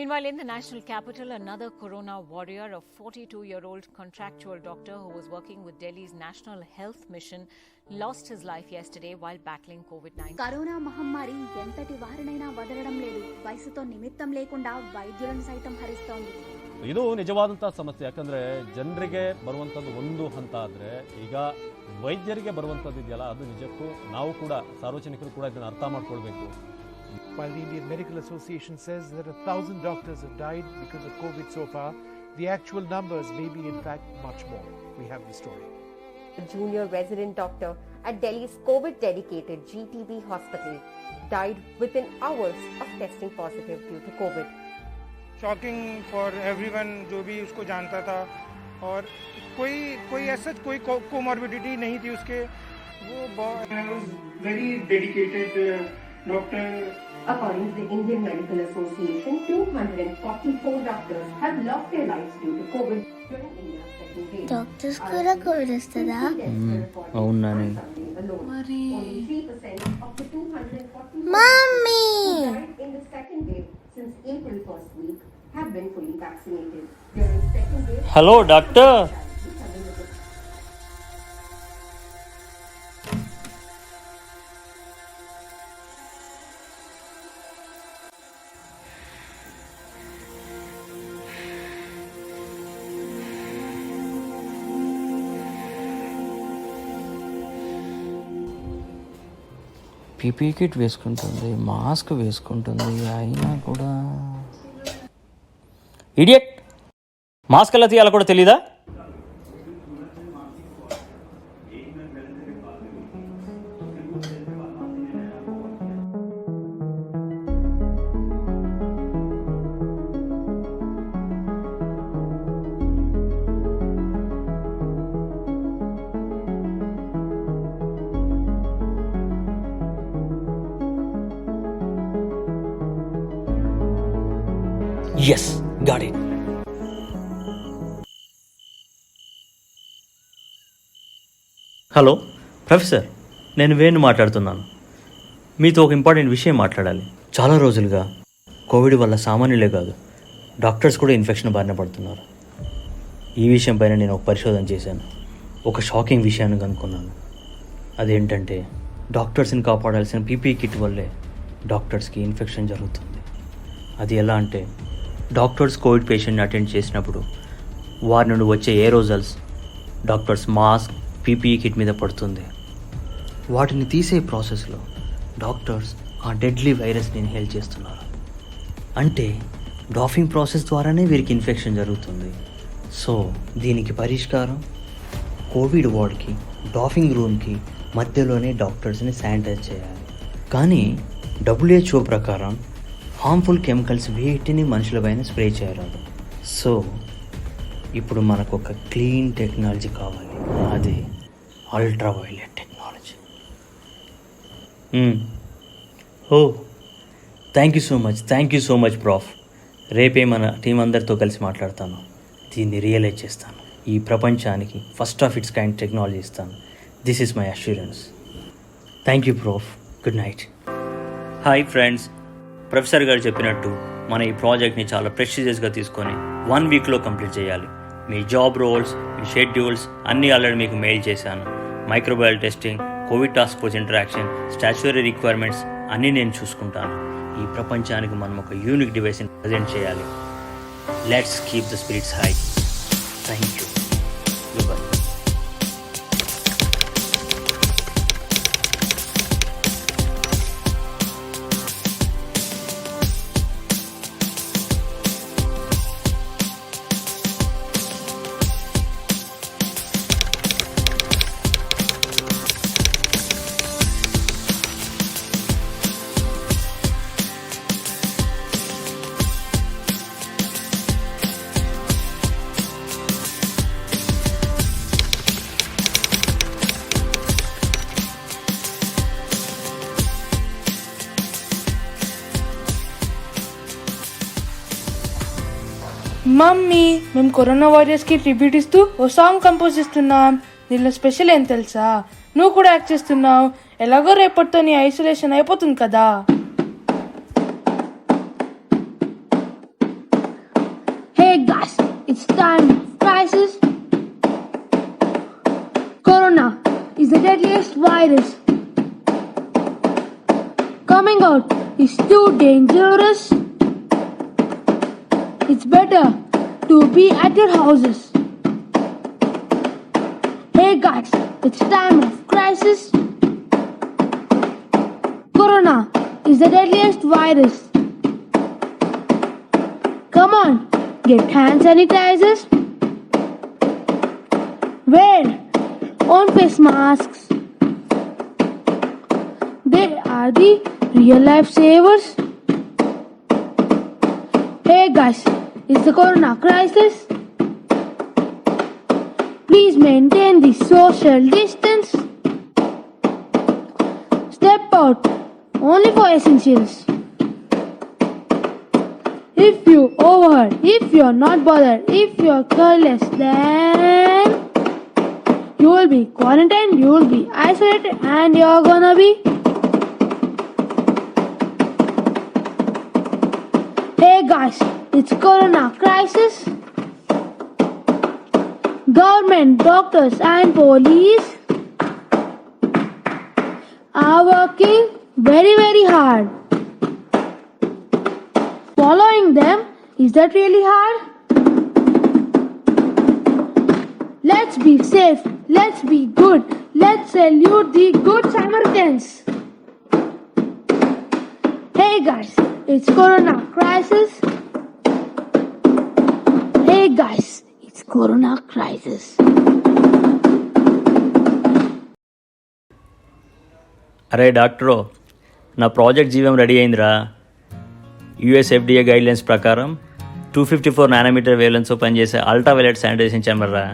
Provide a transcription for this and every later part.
Meanwhile, in the national capital, another corona warrior, a 42-year-old contractual doctor who was working with Delhi's National Health Mission, lost his life yesterday while battling COVID-19. Corona మహమ్మారి ఎంతటి వారినైనా వదలడం లేదు. వయసుతో నిమిత్తం లేకుండా వైద్యులను సైతం హరిస్తోంది. ಇದು ನಿಜವಾದಂಥ ಸಮಸ್ಯೆ. ಯಾಕಂದರೆ ಜನರಿಗೆ ಬರುವಂಥದ್ದು ಒಂದು ಹಂತ ಆದರೆ ಈಗ ವೈದ್ಯರಿಗೆ ಬರುವಂಥದ್ದು ಇದೆಯಲ್ಲ, ಅದು ನಿಜಕ್ಕೂ ನಾವು ಕೂಡ ಸಾರ್ವಜನಿಕರು ಕೂಡ ಇದನ್ನು ಅರ್ಥ ಮಾಡ್ಕೊಳ್ಬೇಕು. While the Indian Medical Association says that 1,000 doctors have died because of COVID so far, the actual numbers may be in fact much more. We have the story. A junior resident doctor at Delhi's COVID-dedicated GTB hospital died within hours of testing positive due to COVID. Shocking for everyone जो भी उसको जानता था, और कोई ऐसा कोई comorbidity नहीं थी उसके. वो very dedicated doctor. According to the Indian Medical Association, 244 doctors have lost their lives due to COVID during India's second wave. Doctors కూడా కోవిడ్ వస్తుందా? అవునని మరి 3% of the 240 mummy died in the second wave since April first week have been fully vaccinated. During second wave, hello doctor. PP kit వేసుకుంటుంది, mask వేసుకుంటుంది, అయినా కూడా idiot. Mask ఎలా తీయాలో కూడా తెలీదా? Yes, got it. Hello professor, నేను వేణు మాట్లాడుతున్నాను. మీతో ఒక ఇంపార్టెంట్ విషయం మాట్లాడాలి. చాలా రోజులుగా కోవిడ్ వల్ల సామాన్యులే కాదు, డాక్టర్స్ కూడా ఇన్ఫెక్షన్ బారిన పడుతున్నారు. ఈ విషయం పైన నేను ఒక పరిశోధన చేశాను. ఒక షాకింగ్ విషయాన్ని కనుక్కున్నాను. అదేంటంటే, డాక్టర్స్ని కాపాడాల్సిన పీపీ కిట్ వల్లే డాక్టర్స్కి ఇన్ఫెక్షన్ జరుగుతుంది. అది ఎలా అంటే, డాక్టర్స్ కోవిడ్ పేషెంట్ని అటెండ్ చేసినప్పుడు వారి నుండి వచ్చే ఏరోజల్స్ డాక్టర్స్ మాస్క్, పీపీఈ కిట్ మీద పడుతుంది. వాటిని తీసే ప్రాసెస్లో డాక్టర్స్ ఆ డెడ్లీ వైరస్ని ఇన్హేల్ చేస్తున్నారు. అంటే డాఫింగ్ ప్రాసెస్ ద్వారానే వీరికి ఇన్ఫెక్షన్ జరుగుతుంది. సో దీనికి పరిష్కారం, కోవిడ్ వార్డ్కి, డాఫింగ్ రూమ్కి మధ్యలోనే డాక్టర్స్ని శానిటైజ్ చేయాలి. కానీ WHO ప్రకారం హార్మ్ఫుల్ కెమికల్స్ వీటిని మనుషులపైన స్ప్రే చేయరాదు. సో ఇప్పుడు మనకు ఒక క్లీన్ టెక్నాలజీ కావాలి, అది ultraviolet technology. Oh thank you so much prof. రేపే మన టీం అందరితో కలిసి మాట్లాడతాను, దీన్ని రియలైజ్ చేస్తాను. ఈ ప్రపంచానికి first of its kind technology ఇస్తాను. This is my assurance. Thank you prof. Good night. Hi friends, professor గారు చెప్పినట్టు మన ఈ ప్రాజెక్ట్ని చాలా ప్రెస్టీజియస్గా తీసుకొని 1 వీక్లో కంప్లీట్ చేయాలి. మీ జాబ్ రోల్స్, మీ షెడ్యూల్స్ అన్నీ ఆల్రెడీ మీకు మెయిల్ చేశాను. Microbial testing, Covid task force interaction, statutory requirements అన్నీ నేను చూసుకుంటాను. ఈ ప్రపంచానికి మనం ఒక యూనిక్ డివైస్ని ప్రజెంట్ చేయాలి. Let's keep the spirits high. Thank you. Good bye. Mummy, మేము కరోనా వారియర్స్కి ట్రిబ్యూట్ ఇస్తూ ఓ సాంగ్ కంపోజ్ చేస్తున్నాం. దీనిలో స్పెషల్ ఏం తెలుసా? నువ్వు కూడా యాక్ట్ చేస్తున్నావు. ఎలాగో రేపటితో నీ ఐసోలేషన్ అయిపోతుంది కదా. it's time of crisis. Corona is the deadliest virus. Coming out is too dangerous. It's better to be at your houses. Hey guys, it's time of crisis. Corona is the deadliest virus. Come on, get hand sanitizers. Wear own face masks. They are the real life savers. Hey guys, it's the Corona crisis. Please maintain the social distance. Step out only for essentials. If you overheard, if you're not bothered, if you're careless, then you will be quarantined, you will be isolated, and you're gonna be. Hey guys, it's Corona crisis. Government, doctors, and police are working very, very hard. Following them, is that really hard? Let's be safe, let's be good, let's salute the good Samaritans. Hey guys, it's Corona crisis. Hey guys, it's Corona crisis. అరే doctor, నా project జీవం ready అయిందిరా. US FDA guidelines ప్రకారం 254 nanometre వేలెన్స్తో పనిచేసే ultraviolet sanitization chamber రా,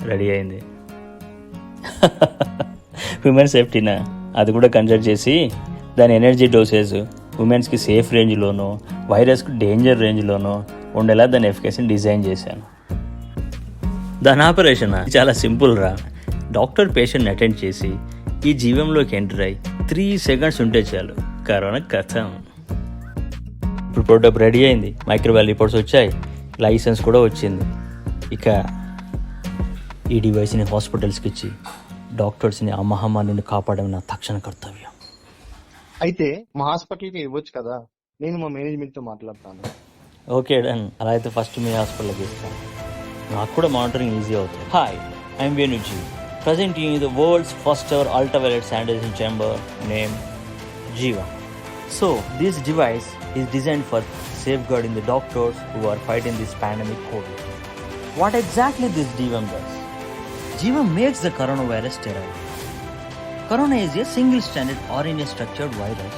ready అయింది. Women సేఫ్టీనా, అది కూడా కన్సిడర్ చేసి దాని ఎనర్జీ డోసేజ్ ఉమెన్స్కి సేఫ్ రేంజ్లోనూ వైరస్కి డేంజర్ రేంజ్లోనూ ఉండేలా దాని ఎఫికసీని డిజైన్ చేశాను. దాని ఆపరేషన్ చాలా సింపుల్ రా. డాక్టర్ పేషెంట్ని అటెండ్ చేసి ఈ జీవంలోకి ఎంటర్ అయ్యి 3 సెకండ్స్ ఉంటే చాలు, కరోనా కథం. ఇప్పుడు ప్రోడక్ట్ రెడీ అయింది, మైక్రోవేవ్ రిపోర్ట్స్ వచ్చాయి, లైసెన్స్ కూడా వచ్చింది. ఇక ఈ డివైస్ని హాస్పిటల్స్కి ఇచ్చి డాక్టర్స్ని ఆ మహమ్మారి నుండి కాపాడడం నా తక్షణ కర్తవ్యం. అయితే మా హాస్పిటల్కి ఇవ్వచ్చు కదా, నేను మా మేనేజ్మెంట్తో మాట్లాడతాను. ఓకే డన్, అలా అయితే ఫస్ట్ మీ హాస్పిటల్కి ఇస్తాను, నాకు కూడా మానిటరింగ్ ఈజీ అవుతుంది. Hi, I'm Venuji, presenting you the world's first ever ultraviolet sanitization chamber named Jiva. So, this device is designed for safeguarding the doctors who are fighting this pandemic COVID. What exactly this Jiva does? Jiva makes the coronavirus sterile. Corona is a single-stranded RNA structured virus.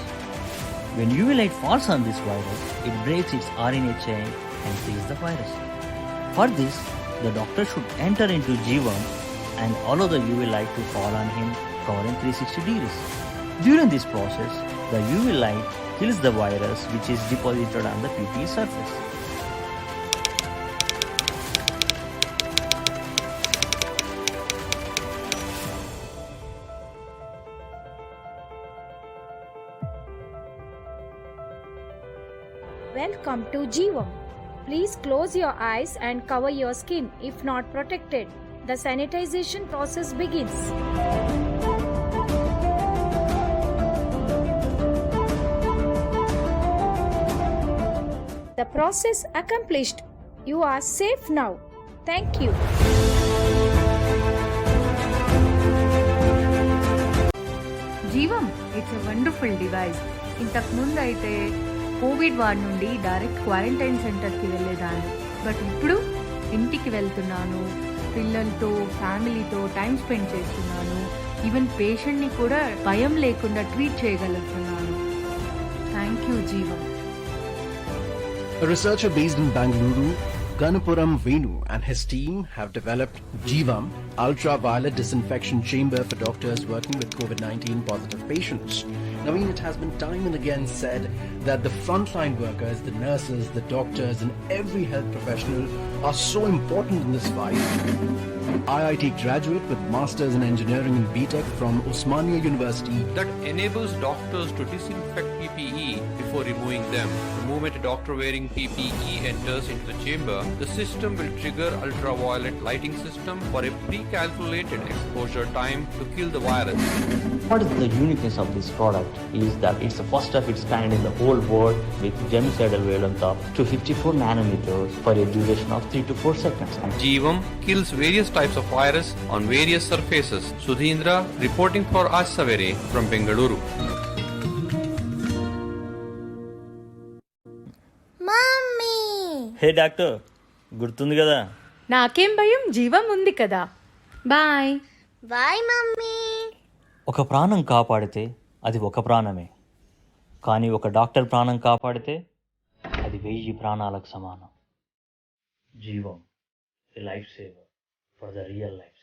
When UV light falls on this virus, it breaks its RNA chain and kills the virus. For this, the doctor should enter into Jiva and allow the UV light to fall on him, covering 360 degrees. During this process, the UV light kills the virus which is deposited on the PPE surface. Welcome to Jeevam. Please close your eyes and cover your skin if not protected. The sanitization process begins. The process accomplished. You are safe now. Thank you. జీవం, it's a wonderful device. ఇంతకు ముందు అయితే Covid ward నుండి direct quarantine సెంటర్కి వెళ్ళేదాన్ని, but ఇప్పుడు ఇంటికి వెళ్తున్నాను, పిల్లలతో ఫ్యామిలీతో టైం స్పెండ్ చేస్తున్నాను, ఈవెన్ పేషెంట్ని కూడా భయం లేకుండా ట్రీట్ చేయగలుగుతున్నాను. థ్యాంక్ యూ జీవం. A researcher based in Bangalore, Ganapuram Venu and his team have developed Jeevam, ultraviolet disinfection chamber for doctors working with COVID-19 positive patients. Naveen, it has been time and again said that the frontline workers, the nurses, the doctors and every health professional are so important in this fight. IIT graduate with Masters in Engineering in BTech from Osmania University that enables doctors to disinfect PPE before removing them. The moment a doctor wearing PPE enters into the chamber, the system will trigger ultraviolet lighting system for a pre-calculated exposure time to kill the virus. What is the uniqueness of this product is that it's the first of its kind in the whole world with germicidal wavelength of 254 nanometers for a duration of 3 to 4 seconds. Jeevam kills various types of virus on various surfaces. Sudhindra reporting for Aaj Savere from Bengaluru. Mummy hey doctor, గుర్తుంది కదా? నాకేం భయం, జీవం ఉంది కదా. Bye. Bye mummy. ఒక ప్రాణం కాపాడితే అది ఒక ప్రాణమే, కానీ ఒక డాక్టర్ ప్రాణం కాపాడితే అది 1000 ప్రాణాలకు సమానం. జీవం, a lifesaver for the real life.